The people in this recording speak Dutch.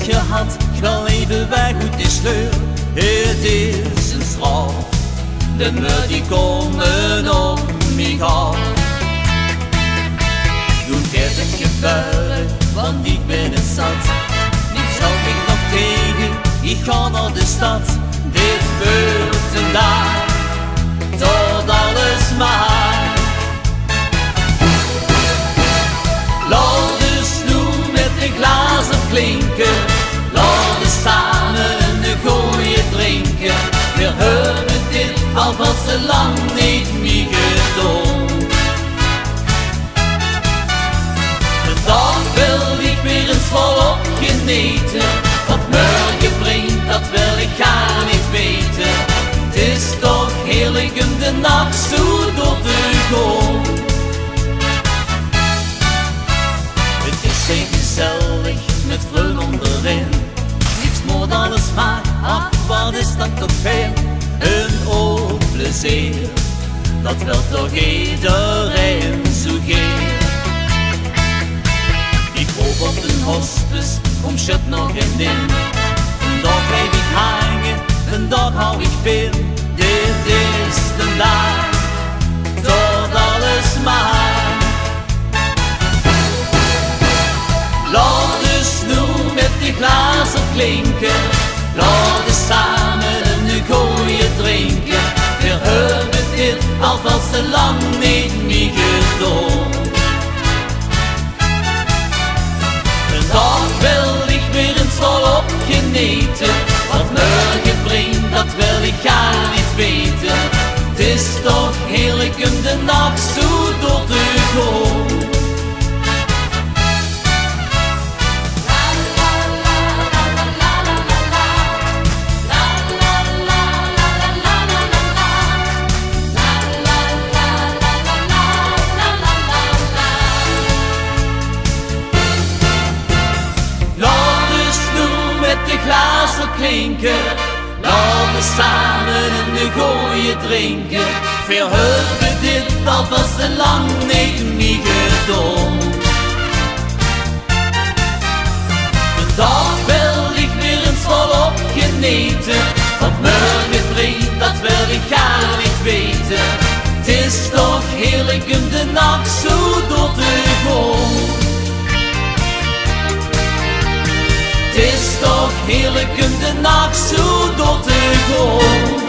gehad, ik wel even bij goed die sleur. Het is een straf, de muur die komen om mij af. Doen gaat het gebeuren, want ik ben het zat. Niets houdt mij nog tegen, ik ga naar de stad. Dit gebeurt een dag, tot alles maar. Laat de snoer met de glazen klinken, laat de samen een goeie drinken. We hebben dit alvast te lang niet meer gedaan. Vandaag wil ik weer eens volop genieten, wat morgen brengt dat wil ik gar niet weten. Het is toch heerlijk om de nacht zo door te gaan. Het is zo gezellig met vreugde onderin, niets meer dan een smaak, ach wat is dat toch fijn. Een oud plezier, dat wil toch iedereen zo geven. Ik hoop op een hospice, kom shut nog in din. Vandaag blijf ik hangen, vandaag hou ik pin. Dit is de dag, tot alles maar. Laat de snoer met de glazen klinken, laat de samen een goeie drinken. We hebben dit alvast te lang niet meer gedaan. Vandaag wil ik weer eens volop genieten, wat morgen brengt dat wil ik gar niet weten. Het is toch heerlijk om de nacht zo door te gaan. Glazen klinken, laten we samen een goeie drinken. Veel hebben dit alvast te lang niet meer gedaan. Vandaag wil ik weer eens volop genieten, wat morgen brengt dat wil ik gar niet weten. Het is toch heerlijk om de nacht zo door te gaan. Het is toch heerlijk om de nacht zo door te gaan.